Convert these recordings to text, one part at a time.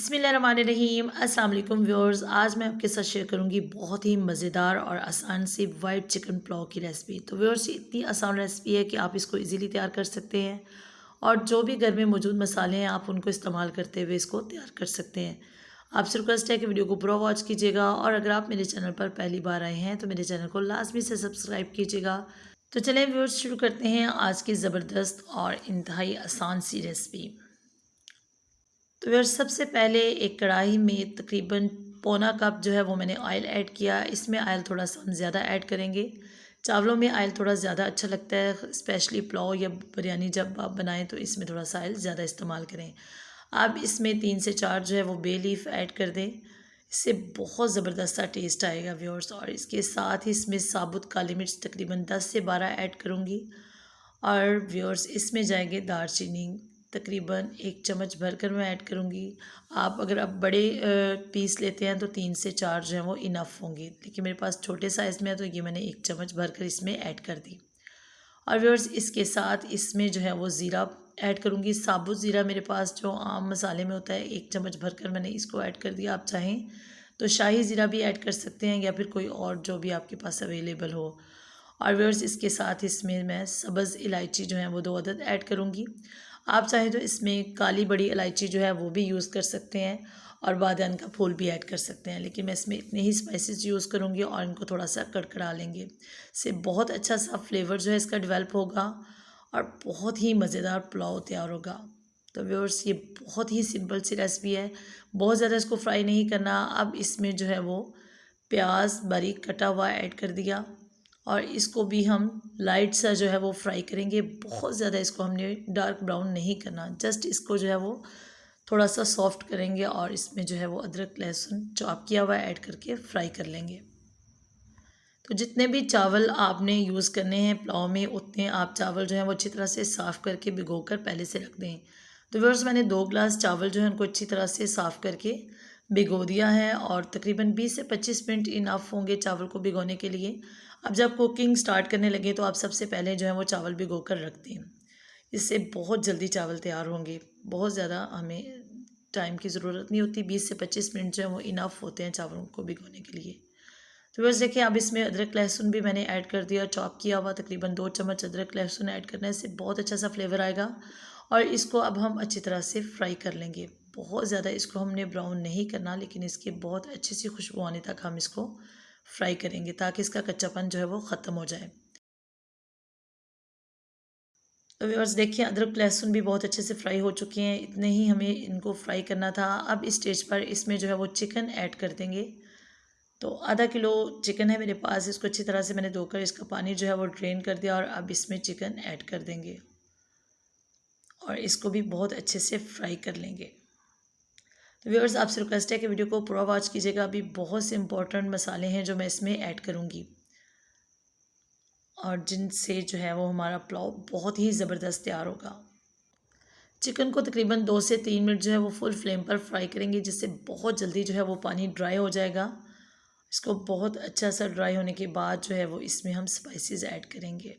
बिस्मिल्लाहिर्रहमानिर्रहीम। अस्सलाम वालेकुम व्यूअर्स। आज मैं आपके साथ शेयर करूंगी बहुत ही मज़ेदार और आसान सी वाइट चिकन पुलाव की रेसिपी। तो व्यूअर्स, इतनी आसान रेसिपी है कि आप इसको इजीली तैयार कर सकते हैं और जो भी घर में मौजूद मसाले हैं आप उनको इस्तेमाल करते हुए इसको तैयार कर सकते हैं। आपसे रिक्वेस्ट है कि वीडियो को पूरा वॉच कीजिएगा और अगर आप मेरे चैनल पर पहली बार आए हैं तो मेरे चैनल को लाजमी से सब्सक्राइब कीजिएगा। तो चलें व्यूअर्स, शुरू करते हैं आज की ज़बरदस्त और इंतहाई आसान सी रेसिपी। तो यार, सबसे पहले एक कढ़ाई में तकरीबन पौना कप जो है वो मैंने ऑयल ऐड किया। इसमें ऑयल थोड़ा सा हम ज़्यादा ऐड करेंगे। चावलों में ऑयल थोड़ा ज़्यादा अच्छा लगता है, स्पेशली पुलाव या बिरयानी जब आप बनाएं तो इसमें थोड़ा सा ऑयल ज़्यादा इस्तेमाल करें। अब इसमें 3 से 4 जो है वो बे लीफ ऐड कर दें। इससे बहुत ज़बरदस्त सा टेस्ट आएगा व्यूअर्स। और इसके साथ ही इसमें साबुत काली मिर्च तकरीबन 10 से 12 ऐड करूँगी। और व्यूअर्स, इसमें जाएंगे दालचीनी तकरीबन 1 चम्मच भरकर मैं ऐड करूँगी। आप अगर आप बड़े पीस लेते हैं तो 3 से 4 जो है वो इनफ होंगे, लेकिन मेरे पास छोटे साइज़ में है तो ये मैंने 1 चम्मच भरकर इसमें ऐड कर दी। और व्यूअर्स, इसके साथ इसमें जो है वो ज़ीरा ऐड करूँगी। साबुत ज़ीरा मेरे पास जो आम मसाले में होता है, 1 चम्मच भरकर मैंने इसको ऐड कर दिया। आप चाहें तो शाही ज़ीरा भी ऐड कर सकते हैं या फिर कोई और जो भी आपके पास अवेलेबल हो। और व्यूअर्स, इसके साथ इसमें मैं सब्ज़ इलायची जो है वो 2 अदद ऐड करूँगी। आप चाहें तो इसमें काली बड़ी इलायची जो है वो भी यूज़ कर सकते हैं और बादियान का फूल भी ऐड कर सकते हैं, लेकिन मैं इसमें इतने ही स्पाइसेस यूज़ करूँगी और इनको थोड़ा सा कड़कड़ा लेंगे। इससे बहुत अच्छा सा फ्लेवर जो है इसका डेवलप होगा और बहुत ही मज़ेदार पुलाव तैयार होगा। तो व्यूअर्स, ये बहुत ही सिंपल सी रेसिपी है, बहुत ज़्यादा इसको फ्राई नहीं करना। अब इसमें जो है वो प्याज बारीक कटा हुआ ऐड कर दिया और इसको भी हम लाइट सा जो है वो फ्राई करेंगे। बहुत ज़्यादा इसको हमने डार्क ब्राउन नहीं करना, जस्ट इसको जो है वो थोड़ा सा सॉफ्ट करेंगे और इसमें जो है वो अदरक लहसुन चॉप किया हुआ ऐड करके फ्राई कर लेंगे। तो जितने भी चावल आपने यूज़ करने हैं पुलाव में, उतने आप चावल जो हैं वो अच्छी तरह से साफ़ करके भिगो कर पहले से रख दें। तो व्यूअर्स, मैंने 2 ग्लास चावल जो है उनको अच्छी तरह से साफ़ करके भिगो दिया है और तकरीबन 20 से 25 मिनट इनफ होंगे चावल को भिगोने के लिए। अब जब कुकिंग स्टार्ट करने लगे तो आप सबसे पहले जो है वो चावल भिगो कर रख दें। इससे बहुत जल्दी चावल तैयार होंगे, बहुत ज़्यादा हमें टाइम की ज़रूरत नहीं होती। 20 से 25 मिनट जो है वो इनफ होते हैं चावलों को भिगोने के लिए। तो बस देखिए, अब इसमें अदरक लहसुन भी मैंने ऐड कर दिया, चॉप किया हुआ तकरीबन 2 चम्मच अदरक लहसुन ऐड करने से बहुत अच्छा सा फ्लेवर आएगा। और इसको अब हम अच्छी तरह से फ्राई कर लेंगे। बहुत ज़्यादा इसको हमने ब्राउन नहीं करना, लेकिन इसकी बहुत अच्छी सी खुशबू आने तक हम इसको फ्राई करेंगे ताकि इसका कच्चापन जो है वो ख़त्म हो जाए। तो व्यूअर्स देखिए, अदरक लहसुन भी बहुत अच्छे से फ्राई हो चुके हैं, इतने ही हमें इनको फ्राई करना था। अब इस स्टेज पर इसमें जो है वो चिकन ऐड कर देंगे। तो आधा किलो चिकन है मेरे पास, इसको अच्छी तरह से मैंने धोकर इसका पानी जो है वो ड्रेन कर दिया और अब इसमें चिकन ऐड कर देंगे और इसको भी बहुत अच्छे से फ्राई कर लेंगे। तो व्यूअर्स, आपसे रिक्वेस्ट है कि वीडियो को पूरा वॉच कीजिएगा। अभी बहुत से इंपॉर्टेंट मसाले हैं जो मैं इसमें ऐड करूँगी और जिनसे जो है वो हमारा पुलाव बहुत ही ज़बरदस्त तैयार होगा। चिकन को तकरीबन 2 से 3 मिनट जो है वो फुल फ्लेम पर फ्राई करेंगे, जिससे बहुत जल्दी जो है वो पानी ड्राई हो जाएगा। इसको बहुत अच्छा सा ड्राई होने के बाद जो है वो इसमें हम स्पाइसेस ऐड करेंगे।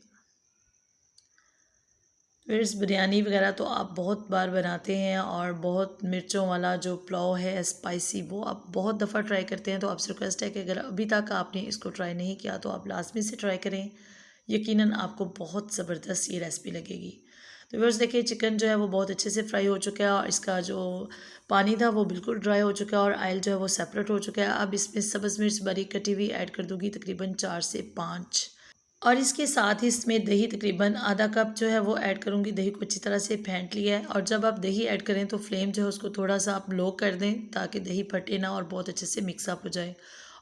फिर बिरयानी वगैरह तो आप बहुत बार बनाते हैं और बहुत मिर्चों वाला जो पुलाव है स्पाइसी, वो आप बहुत दफ़ा ट्राई करते हैं। तो आपसे रिक्वेस्ट है कि अगर अभी तक आपने इसको ट्राई नहीं किया तो आप लाजमी से ट्राई करें, यकीनन आपको बहुत ज़बरदस्त ये रेसिपी लगेगी। तो व्यूअर्स देखिए, चिकन जो है वो बहुत अच्छे से फ्राई हो चुका है और इसका जो पानी था वो बिल्कुल ड्राई हो चुका है और ऑयल जो है वो सेपरेट हो चुका है। अब इसमें सब्ज़ मिर्च बारीक कटी हुई ऐड कर दूँगी, तकरीबन 4 से 5। और इसके साथ ही इसमें दही तकरीबन आधा कप जो है वो ऐड करूँगी। दही को अच्छी तरह से फेंट लिया है और जब आप दही ऐड करें तो फ्लेम जो है उसको थोड़ा सा आप लो कर दें ताकि दही फटे ना और बहुत अच्छे से मिक्सअप हो जाए।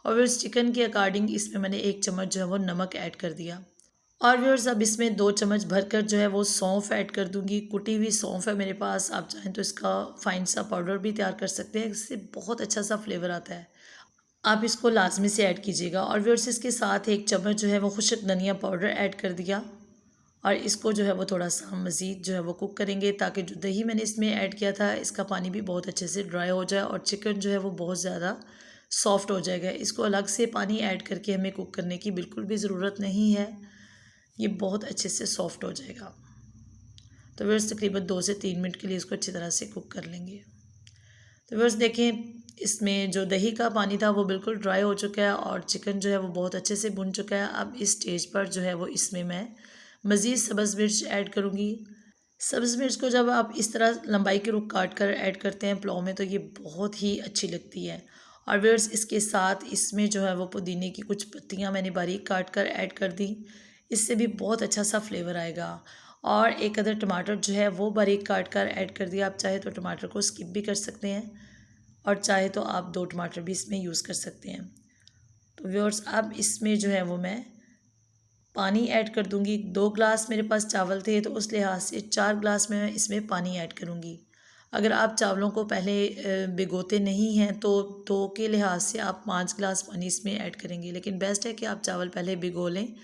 और फिर चिकन के अकॉर्डिंग इसमें मैंने 1 चम्मच जो है वो नमक ऐड कर दिया। और व्यूअर्स, अब इसमें 2 चम्मच भरकर जो है वो सौंफ ऐड कर दूंगी। कुटी हुई सौंफ है मेरे पास, आप चाहें तो इसका फाइन सा पाउडर भी तैयार कर सकते हैं, इससे बहुत अच्छा सा फ्लेवर आता है। आप इसको लाजमी से ऐड कीजिएगा। और व्यूअर्स, इसके साथ 1 चम्मच जो है वो खुश्क धनिया पाउडर ऐड कर दिया और इसको जो है वो थोड़ा सा मज़ीद जो है वो कुक करेंगे ताकि जो दही मैंने इसमें ऐड किया था इसका पानी भी बहुत अच्छे से ड्राई हो जाए और चिकन जो है वो बहुत ज़्यादा सॉफ्ट हो जाएगा। इसको अलग से पानी ऐड करके हमें कुक करने की बिल्कुल भी ज़रूरत नहीं है, ये बहुत अच्छे से सॉफ्ट हो जाएगा। तो व्यूअर्स, तकरीबन 2 से 3 मिनट के लिए इसको अच्छी तरह से कुक कर लेंगे। तो व्यूअर्स देखें, इसमें जो दही का पानी था वो बिल्कुल ड्राई हो चुका है और चिकन जो है वो बहुत अच्छे से भुन चुका है। अब इस स्टेज पर जो है वो इसमें मैं मज़ीद सब्ज़ मिर्च ऐड करूँगी। सब्ज़ मिर्च को जब आप इस तरह लंबाई के रुख काट कर ऐड करते हैं पुलाव में तो ये बहुत ही अच्छी लगती है। और व्यूअर्स इसके साथ इसमें जो है वो पुदीने की कुछ पत्तियाँ मैंने बारीक काट कर ऐड कर दी। इससे भी बहुत अच्छा सा फ्लेवर आएगा। और एक अदर टमाटर जो है वो बारीक काट कर ऐड कर दिया। आप चाहे तो टमाटर को स्किप भी कर सकते हैं और चाहे तो आप 2 टमाटर भी इसमें यूज़ कर सकते हैं। तो व्यूअर्स अब इसमें जो है वो मैं पानी ऐड कर दूंगी। 2 ग्लास मेरे पास चावल थे तो उस लिहाज से 4 ग्लास में इसमें पानी ऐड करूंगी। अगर आप चावलों को पहले भिगोते नहीं हैं तो 2 के लिहाज से आप 5 ग्लास पानी इसमें ऐड करेंगे, लेकिन बेस्ट है कि आप चावल पहले भिगो लें।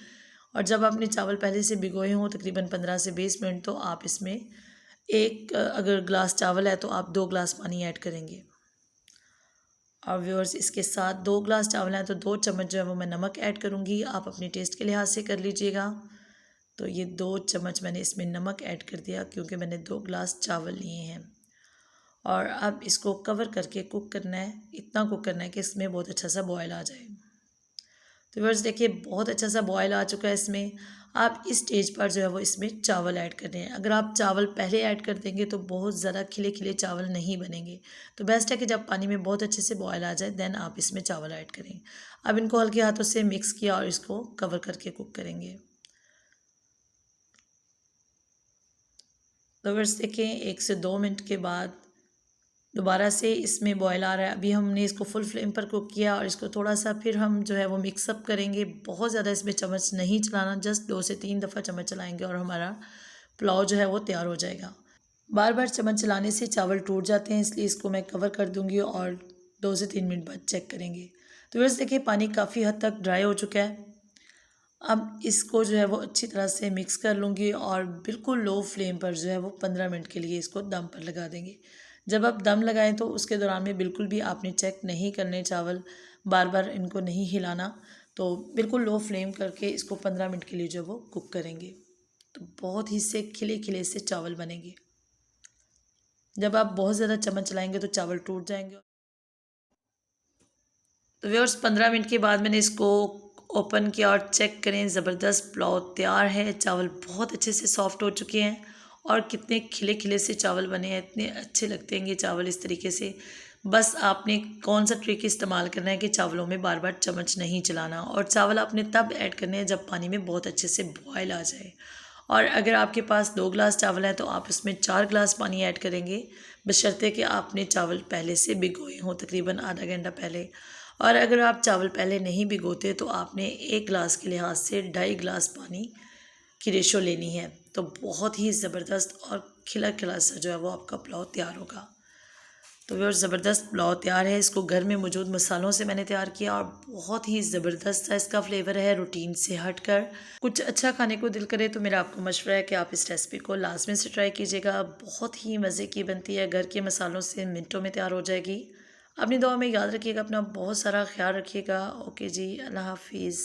और जब आपने चावल पहले से भिगोए हों तकरीबन 15 से 20 मिनट, तो आप इसमें अगर ग्लास चावल है तो आप 2 ग्लास पानी ऐड करेंगे। और व्यूअर्स इसके साथ 2 ग्लास चावल हैं तो 2 चम्मच जो है वो मैं नमक ऐड करूँगी। आप अपने टेस्ट के लिहाज से कर लीजिएगा। तो ये 2 चम्मच मैंने इसमें नमक ऐड कर दिया क्योंकि मैंने 2 ग्लास चावल लिए हैं। और अब इसको कवर करके कुक करना है। इतना कुक करना है कि इसमें बहुत अच्छा सा बॉयल आ जाए। तो व्यूअर्स देखिए बहुत अच्छा सा बॉयल आ चुका है इसमें। आप इस स्टेज पर जो है वो इसमें चावल ऐड करने हैं। अगर आप चावल पहले ऐड कर देंगे तो बहुत ज़्यादा खिले खिले चावल नहीं बनेंगे। तो बेस्ट है कि जब पानी में बहुत अच्छे से बॉयल आ जाए देन आप इसमें चावल ऐड करें। अब इनको हल्के हाथों से मिक्स किया और इसको कवर करके कुक करेंगे। तो व्यूअर्स देखें 1 से 2 मिनट के बाद दोबारा से इसमें बॉयल आ रहा है। अभी हमने इसको फुल फ्लेम पर कुक किया और इसको थोड़ा सा फिर हम जो है वो मिक्सअप करेंगे। बहुत ज़्यादा इसमें चम्मच नहीं चलाना, जस्ट 2 से 3 दफ़ा चम्मच चलाएंगे और हमारा पुलाव जो है वो तैयार हो जाएगा। बार बार चम्मच चलाने से चावल टूट जाते हैं, इसलिए इसको मैं कवर कर दूंगी और 2 से 3 मिनट बाद चेक करेंगे। तो वैसे देखिए पानी काफ़ी हद तक ड्राई हो चुका है। अब इसको जो है वो अच्छी तरह से मिक्स कर लूँगी और बिल्कुल लो फ्लेम पर जो है वो 15 मिनट के लिए इसको दम पर लगा देंगे। जब आप दम लगाएं तो उसके दौरान में बिल्कुल भी आपने चेक नहीं करने चावल, बार बार इनको नहीं हिलाना। तो बिल्कुल लो फ्लेम करके इसको 15 मिनट के लिए जो वो कुक करेंगे। तो बहुत ही से खिले खिले से चावल बनेंगे। जब आप बहुत ज़्यादा चम्मच चलाएंगे तो चावल टूट जाएंगे। तो व्यूअर्स 15 मिनट के बाद मैंने इसको ओपन किया और चेक करें, ज़बरदस्त पुलाव तैयार है। चावल बहुत अच्छे से सॉफ्ट हो चुके हैं और कितने खिले खिले से चावल बने हैं। इतने अच्छे लगते हैं ये चावल इस तरीके से। बस आपने कौन सा ट्रिक इस्तेमाल करना है कि चावलों में बार बार चम्मच नहीं चलाना, और चावल आपने तब ऐड करने हैं जब पानी में बहुत अच्छे से बॉयल आ जाए। और अगर आपके पास 2 ग्लास चावल हैं तो आप उसमें 4 ग्लास पानी ऐड करेंगे, बशर्ते कि आपने चावल पहले से भिगोए हों तकरीबन आधा घंटा पहले। और अगर आप चावल पहले नहीं भिगोते तो आपने 1 ग्लास के लिहाज से 2.5 ग्लास पानी की रेशो लेनी है। तो बहुत ही ज़बरदस्त और खिला खिला सा जो है वो आपका पुलाव तैयार होगा। तो व्यूअर्स ज़बरदस्त पुलाव तैयार है। इसको घर में मौजूद मसालों से मैंने तैयार किया और बहुत ही ज़बरदस्त सा इसका फ्लेवर है। रूटीन से हटकर कुछ अच्छा खाने को दिल करे तो मेरा आपको मशवरा है कि आप इस रेसिपी को लाजमी से ट्राई कीजिएगा। बहुत ही मज़े की बनती है, घर के मसालों से मिनटों में तैयार हो जाएगी। अपनी दुआ में याद रखिएगा, अपना बहुत सारा ख्याल रखिएगा। ओके जी, अल्लाह हाफिज़।